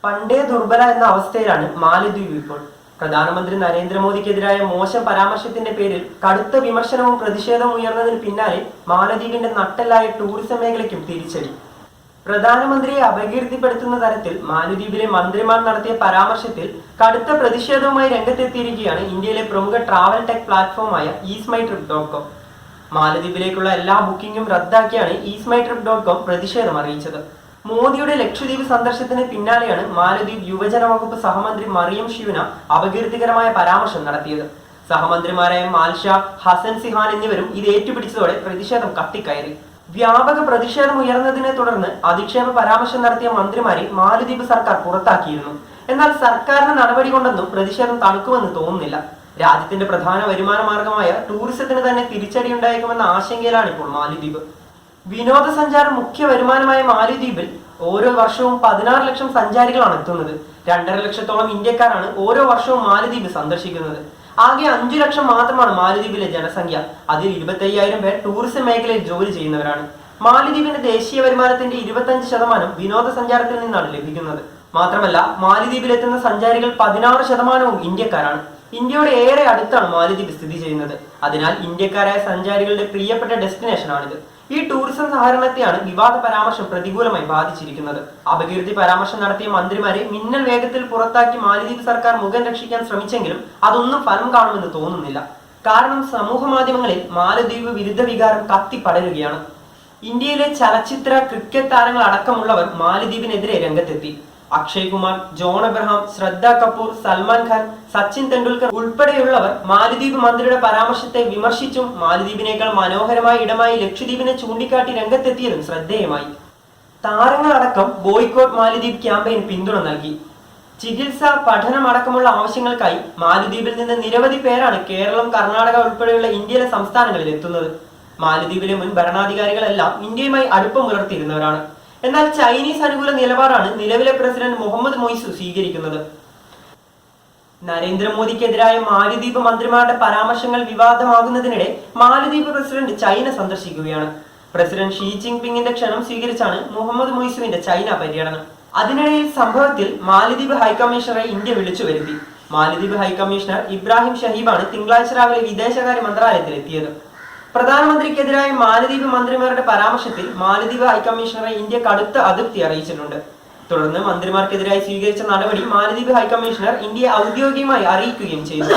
പണ്ടേ ദുർബല എന്ന അവസ്ഥയിലാണ് മാലദ്വീപ് ഇപ്പോൾ. പ്രധാനമന്ത്രി നരേന്ദ്രമോദിക്കെതിരായ മോശം പരാമർശത്തിന്റെ പേരിൽ കടുത്ത വിമർശനവും പ്രതിഷേധവും ഉയർന്നതിന് പിന്നാലെ മാലദ്വീപിന്റെ നട്ടെല്ലായ ടൂറിസം മേഖലയ്ക്കും തിരിച്ചടി. പ്രധാനമന്ത്രിയെ അപകീർത്തിപ്പെടുത്തുന്ന തരത്തിൽ മാലദ്വീപിലെ മന്ത്രിമാർ നടത്തിയ പരാമർശത്തിൽ കടുത്ത പ്രതിഷേധവുമായി രംഗത്തെത്തിയിരിക്കുകയാണ് ഇന്ത്യയിലെ പ്രമുഖ ട്രാവൽ ടെക് പ്ലാറ്റ്ഫോമായ easemytrip.com. മാലദ്വീപിലേക്കുള്ള എല്ലാ ബുക്കിംഗും റദ്ദാക്കിയാണ് easemytrip.com പ്രതിഷേധം അറിയിച്ചത്. മോദിയുടെ ലക്ഷദ്വീപ് സന്ദർശനത്തിന് പിന്നാലെയാണ് മാലദ്വീപ് യുവജന വകുപ്പ് സഹമന്ത്രി മറിയം ഷിവന അപകീർത്തികരമായ പരാമർശം നടത്തിയത്. സഹമന്ത്രിമാരായ മാൽഷാ, ഹസൻ സിഹാൻ എന്നിവരും ഇത് ഏറ്റുപിടിച്ചതോടെ പ്രതിഷേധം കത്തിക്കയറി. വ്യാപക പ്രതിഷേധം ഉയർന്നതിനെ തുടർന്ന് അധിക്ഷേപ പരാമർശം നടത്തിയ മന്ത്രിമാരെ മാലദ്വീപ് സർക്കാർ പുറത്താക്കിയിരുന്നു. എന്നാൽ സർക്കാരിന് നടപടി കൊണ്ടൊന്നും പ്രതിഷേധം തണുക്കുമെന്ന് തോന്നുന്നില്ല. രാജ്യത്തിന്റെ പ്രധാന വരുമാന മാർഗമായ ടൂറിസത്തിന് തന്നെ തിരിച്ചടിയുണ്ടായേക്കുമെന്ന ആശങ്കയിലാണ് ഇപ്പോൾ മാലദ്വീപ്. വിനോദസഞ്ചാരം മുഖ്യ വരുമാനമായ മാലദ്വീപിൽ ഓരോ വർഷവും 16 ലക്ഷം സഞ്ചാരികളാണ് എത്തുന്നത്. 2.5 ലക്ഷത്തോളം ഇന്ത്യക്കാരാണ് ഓരോ വർഷവും മാലദ്വീപ് സന്ദർശിക്കുന്നത്. ആകെ 5 ലക്ഷം മാത്രമാണ് മാലദ്വീപിലെ ജനസംഖ്യ. അതിൽ 25,000 പേർ ടൂറിസം മേഖലയിൽ ജോലി ചെയ്യുന്നവരാണ്. മാലദ്വീപിന്റെ ദേശീയ വരുമാനത്തിന്റെ 25% വിനോദസഞ്ചാരത്തിൽ നിന്നാണ് ലഭിക്കുന്നത്. മാത്രമല്ല, മാലദ്വീപിലെത്തുന്ന സഞ്ചാരികൾ 16% ഇന്ത്യക്കാരാണ്. ഇന്ത്യയുടെ ഏറെ അടുത്താണ് മാലദ്വീപ് സ്ഥിതി ചെയ്യുന്നത്. അതിനാൽ ഇന്ത്യക്കാരായ സഞ്ചാരികളുടെ പ്രിയപ്പെട്ട ഡെസ്റ്റിനേഷനാണിത്. ഈ ടൂറിസം സഹകരണത്തെയാണ് വിവാദ പരാമർശം പ്രതികൂലമായി ബാധിച്ചിരിക്കുന്നത്. അപകീർത്തി പരാമർശം നടത്തിയ മന്ത്രിമാരെ മിന്നൽ വേഗത്തിൽ പുറത്താക്കി മാലദ്വീപ് സർക്കാർ മുഖം രക്ഷിക്കാൻ ശ്രമിച്ചെങ്കിലും അതൊന്നും ഫലം കാണുമെന്ന് തോന്നുന്നില്ല. കാരണം സമൂഹ മാധ്യമങ്ങളിൽ മാലദ്വീപ് വിരുദ്ധ വികാരം കത്തിപ്പടരുകയാണ്. ഇന്ത്യയിലെ ചലച്ചിത്ര, ക്രിക്കറ്റ് താരങ്ങൾ അടക്കമുള്ളവർ മാലദ്വീപിനെതിരെ രംഗത്തെത്തി. അക്ഷയ് കുമാർ, ജോൺ എബ്രഹാം, ശ്രദ്ധ കപൂർ, സൽമാൻ ഖാൻ, സച്ചിൻ തെണ്ടുൽക്കർ ഉൾപ്പെടെയുള്ളവർ മാലദ്വീപ് മന്ത്രിയുടെ പരാമർശത്തെ വിമർശിച്ചും മാലദ്വീപിനേക്കാൾ മനോഹരമായ ഇടമായി ലക്ഷദ്വീപിനെ ചൂണ്ടിക്കാട്ടി രംഗത്തെത്തിയതും ശ്രദ്ധേയമായി. താരങ്ങളടക്കം ബോയ്ക്കോട്ട് മാലദ്വീപ് ക്യാമ്പയിന് പിന്തുണ നൽകി. ചികിത്സ, പഠനം അടക്കമുള്ള ആവശ്യങ്ങൾക്കായി മാലദ്വീപിൽ നിന്ന് നിരവധി പേരാണ് കേരളം, കർണാടക ഉൾപ്പെടെയുള്ള ഇന്ത്യയിലെ സംസ്ഥാനങ്ങളിൽ എത്തുന്നത്. മാലദ്വീപിലെ മുൻ ഭരണാധികാരികളെല്ലാം ഇന്ത്യയുമായി അടുപ്പം പുലർത്തിയിരുന്നവരാണ്. എന്നാൽ ചൈനീസ് അനുകൂല നിലപാടാണ് നിലവിലെ പ്രസിഡന്റ് മുഹമ്മദ് മൊയ്സു സ്വീകരിക്കുന്നത്. നരേന്ദ്രമോദിക്കെതിരായ മാലദ്വീപ് മന്ത്രിമാരുടെ പരാമർശങ്ങൾ വിവാദമാകുന്നതിനിടെ മാലദ്വീപ് പ്രസിഡന്റ് ചൈന സന്ദർശിക്കുകയാണ്. പ്രസിഡന്റ് ഷീ ജിൻപിങ്ങിന്റെ ക്ഷണം സ്വീകരിച്ചാണ് മുഹമ്മദ് മൊയ്സുവിന്റെ ചൈന പര്യടനം. അതിനിടയിൽ സംഭവത്തിൽ മാലദ്വീപ് ഹൈക്കമ്മീഷണറെ ഇന്ത്യ വിളിച്ചു വരുത്തി. മാലദ്വീപ് ഹൈക്കമ്മീഷണർ ഇബ്രാഹിം ഷഹീബാണ് തിങ്കളാഴ്ച രാവിലെ വിദേശകാര്യ മന്ത്രാലയത്തിൽ എത്തിയത്. പ്രധാനമന്ത്രിക്കെതിരായ മാലദ്വീപ് മന്ത്രിമാരുടെ പരാമർശത്തിൽ മാലദ്വീപ് ഹൈക്കമ്മീഷണറെ ഇന്ത്യ കടുത്ത അതൃപ്തി അറിയിച്ചിട്ടുണ്ട്. തുടർന്ന് മന്ത്രിമാർക്കെതിരായി സ്വീകരിച്ച നടപടി മാലദ്വീപ് ഹൈക്കമ്മീഷണർ ഇന്ത്യയെ ഔദ്യോഗികമായി അറിയിക്കുകയും ചെയ്തു.